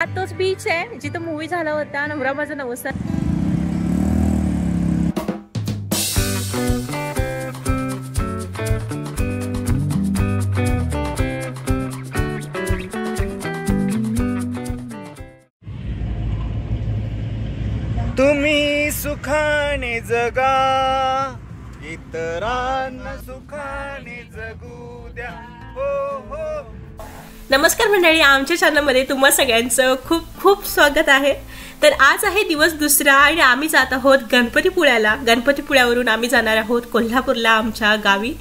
तोच बीच आहे जिथं मूवी झाला होता नवरा माझा नवसा. तुम्ही सुखाने जगा इतरांना सुखाने जगू द्या. हो हो. नमस्कार मंडळी, आमच्या चॅनलमध्ये तुम्हा सगळ्यांचं खूप खूप स्वागत आहे. तर आज आहे दिवस दुसरा आणि आम्ही जात आहोत गणपतीपुळ्याला. गणपतीपुळ्यावरून आम्ही जाणार आहोत कोल्हापूरला आमच्या गावी.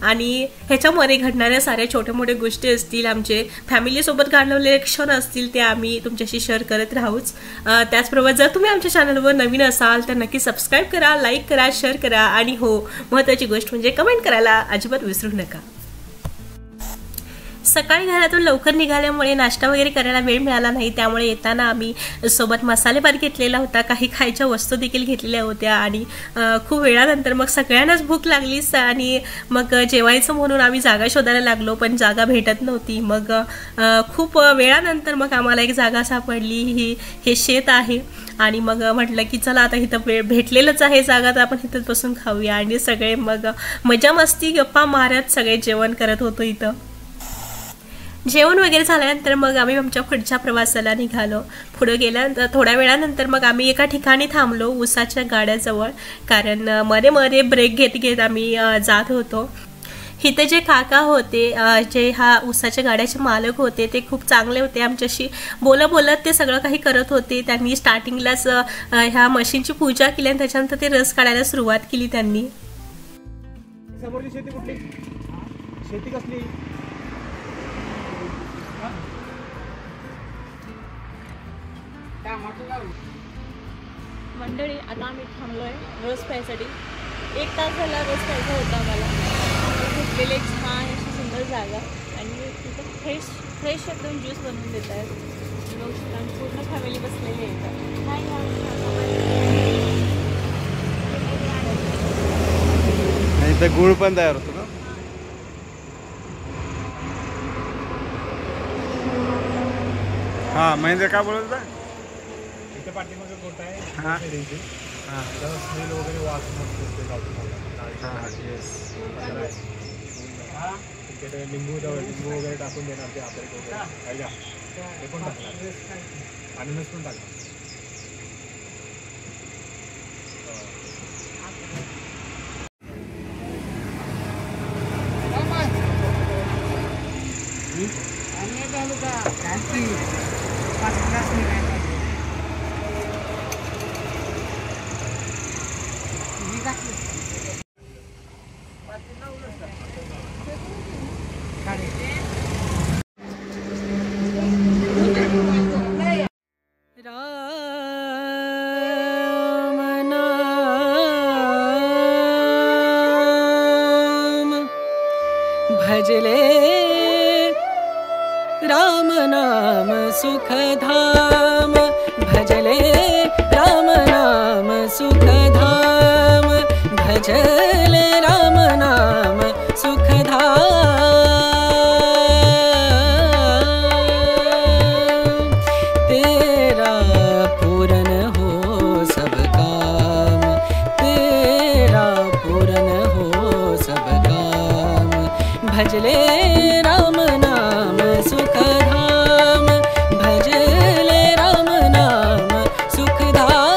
आणि ह्याच्यामध्ये घडणाऱ्या साऱ्या छोट्या मोठ्या गोष्टी असतील, आमचे फॅमिलीसोबत घालवलेले क्षण असतील, ते आम्ही तुमच्याशी शेअर करत राहूच. त्याचबरोबर जर तुम्ही आमच्या चॅनलवर नवीन असाल तर नक्की सबस्क्राईब करा, लाईक करा, शेअर करा आणि हो, महत्त्वाची गोष्ट म्हणजे कमेंट करायला अजिबात विसरू नका. सकाळी घरातून लवकर निघाल्यामुळे नाश्ता वगैरे करायला वेळ मिळाला नाही, त्यामुळे येताना आम्ही सोबत मसाले भात घेतलेला होता, काही खायच्या वस्तू देखील घेतलेल्या होत्या. आणि खूप वेळानंतर मग सगळ्यांनाच भूक लागलीच आणि मग जेवायचं म्हणून आम्ही जागा शोधायला लागलो, पण जागा भेटत नव्हती. मग खूप वेळानंतर मग आम्हाला एक जागा सापडली. हे शेत आहे आणि मग म्हटलं की चला आता इथं वेळ भेटलेलंच आहे जागा, तर आपण इथंच बसून खाऊया. आणि सगळे मग मजा मस्ती गप्पा मारत सगळे जेवण करत होतो इथं. जेवण वगैरे झाल्यानंतर मग आम्ही आमच्या पुढच्या प्रवासाला निघालो. पुढे गेल्यानंतर थोड्या वेळानंतर मग आम्ही एका ठिकाणी थांबलो ऊसाच्या गाड्याजवळ, कारण मध्ये मध्ये ब्रेक घेत घेत आम्ही जात होतो. इथे जे काका होते, जे हा ऊसाच्या गाड्याचे मालक होते, ते खूप चांगले होते. आमच्याशी बोलत ते सगळं काही करत होते. त्यांनी स्टार्टिंगलाच ह्या मशीनची पूजा केली आणि त्याच्यानंतर ते रस काढायला सुरुवात केली त्यांनी. समोरची शेती कुठली? शेती कसली? मंडळी आता आम्ही थांबलोय रस प्यायसाठी. 1 तास झाला रस प्यायचा होता आम्हाला. घेतलेले छान अशी सुंदर जागा आणि तिथं फ्रेश एकदम ज्यूस बनवून देत आहेत. पूर्ण फॅमिली बसलेली आहे. इथं गुळ पण तयार होतो का? हा म्हणजे काय बोलत होता? इथे पाठीमागे गोठा आहे. हां हां स्मेल वगैरे वास मस्त असते गावठी. हां येस. तिकडे लिंबू वगैरे टाकून देणार ते आपल्याला वगैरे काय का ते पण टाकणार आणि पण टाकणार. भजले राम नाम सुखधाम, भजले राम नाम सुखधाम, भजले राम नाम सुखधाम. तेरा पूरन हो सब काम, तेरा पूरन हो सब काम, भजले राम नाम सुखधाम, भजले राम नाम सुखधाम.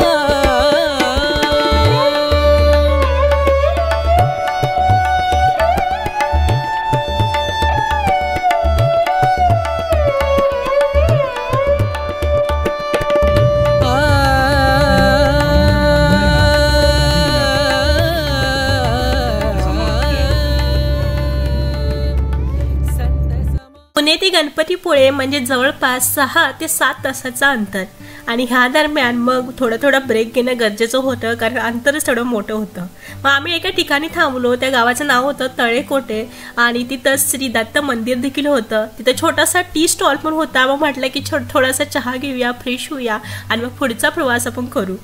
पुणे ते गणपतीपुळे म्हणजे जवळपास 6 ते 7 तासाचं अंतर. आणि ह्या दरम्यान मग थोडं ब्रेक घेणं गरजेचं होतं, कारण अंतरच थोडं मोठं होतं. मग आम्ही एका ठिकाणी थांबलो. त्या गावाचं नाव होतं तळेकोटे आणि तिथं श्री दत्त मंदिर देखील होतं. तिथं छोटासा टी स्टॉल पण होता. मग म्हटलं की थोडासा चहा घेऊया, फ्रेश होऊया आणि मग पुढचा प्रवास आपण करू.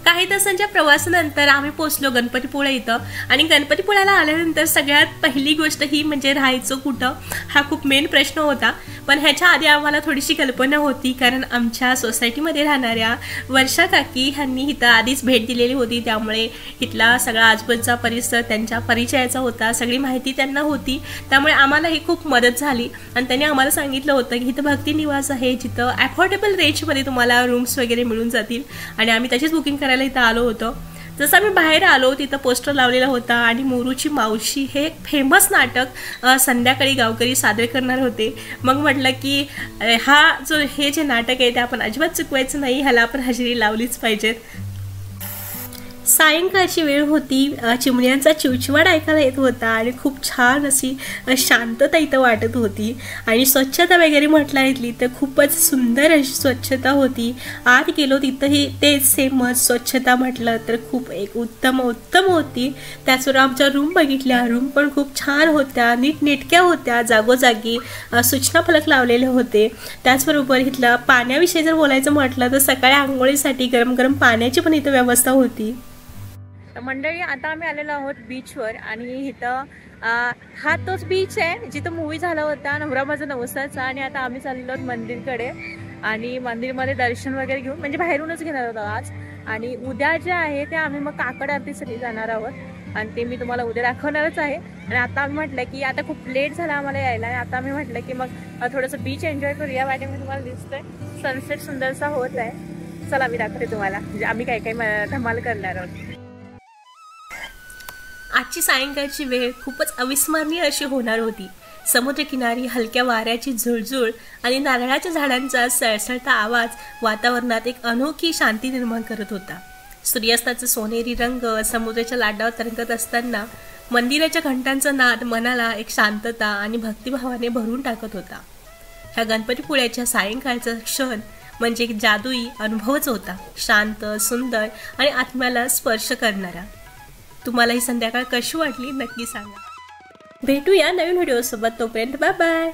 काही काही तासांच्या प्रवासानंतर आम्ही पोहोचलो गणपतीपुळे इथं. आणि गणपतीपुळ्याला आल्यानंतर सगळ्यात पहिली गोष्ट ही म्हणजे राहायचं कुठं, हा खूप मेन प्रश्न होता. पण ह्याच्या आधी आम्हाला थोडीशी कल्पना होती, कारण आमच्या सोसायटीमध्ये राहणाऱ्या वर्षा काकी ह्यांनी इथं आधीच भेट दिलेली होती. त्यामुळे इथला सगळा आजूबाजूचा परिसर त्यांच्या परिचयाचा होता, सगळी माहिती त्यांना होती. त्यामुळे आम्हाला ही खूप मदत झाली. आणि त्यांनी आम्हाला सांगितलं होतं की इथं भक्ती निवास आहे, जिथं अफोर्डेबल रेंजमध्ये तुम्हाला रूम्स वगैरे मिळून जातील. आणि आम्ही त्याचीच बुकिंग करायला इथं आलो होतो. जसं आम्ही बाहेर आलो तिथं पोस्टर लावलेला होता आणि मोरूची मावशी हे फेमस नाटक संध्याकाळी गावकरी सादर करणार होते. मग म्हटलं की हे जे नाटक आहे ते आपण अजिबात चुकवायचं नाही, ह्याला आपण हजेरी लावलीच पाहिजेत. सायंकाळची वेळ होती, चिमण्यांचा चिवचिवाट ऐकायला येत होता आणि खूप छान अशी शांतता इथं वाटत होती. आणि स्वच्छता वगैरे म्हटलं इथली तर खूपच सुंदर अशी स्वच्छता होती. आत गेलो तिथंही ते सेमच स्वच्छता म्हटलं तर खूप एक उत्तम होती. त्याचबरोबर आमच्या रूम बघितल्या, रूम पण खूप छान होत्या, नीटनेटक्या होत्या, जागोजागी सूचना फलक लावलेले होते. त्याचबरोबर इथला पाण्याविषयी जर बोलायचं म्हटलं तर सकाळी आंघोळीसाठी गरम गरम पाण्याची पण इथं व्यवस्था होती. मंडळी आता आम्ही आलेलो आहोत बीचवर. आणि इथं हा तोच बीच आहे जिथं मूवी झाला होता नवरा माझा नवसाचा. आणि आता आम्ही चाललो आहोत मंदिरकडे आणि मंदिरमध्ये दर्शन वगैरे घेऊन, म्हणजे बाहेरूनच घेणार आहोत आज. आणि उद्या जे आहे ते आम्ही मग काकड आरतीसाठी जाणार आहोत आणि ते मी तुम्हाला उद्या दाखवणारच आहे. आणि आता आम्ही म्हटलं की आता खूप लेट झाला आम्हाला यायला, आणि आता आम्ही म्हटलं की मग थोडंसं बीच एन्जॉय करूया. वाटे मी तुम्हाला दिसतोय सनसेट सुंदरसा होत आहे. चला मी दाखवते तुम्हाला म्हणजे आम्ही काय काय धमाल करणार आहोत. आजची सायंकाळची वेळ खूपच अविस्मरणीय अशी होणार होती. समुद्रकिनारी हलक्या वाऱ्याची झुळझुळ आणि नारळाच्या झाडांचा सळसळता आवाज वातावरणात एक अनोखी शांती निर्माण करत होता. सूर्यास्ताचा सोनेरी रंग समुद्राच्या लाटावर तरंगत असताना मंदिराच्या घंटांचा नाद मनाला एक शांतता आणि भक्तिभावाने भरून टाकत होता. ह्या गणपतीपुळ्याच्या सायंकाळचा क्षण म्हणजे एक जादुई अनुभवच होता, शांत, सुंदर आणि आत्म्याला स्पर्श करणारा. तुम्हाला ही संध्याकाळ कशी वाटली नक्की सांगा. भेटूया नवीन व्हिडिओसोबत, तोपर्यंत बाय बाय.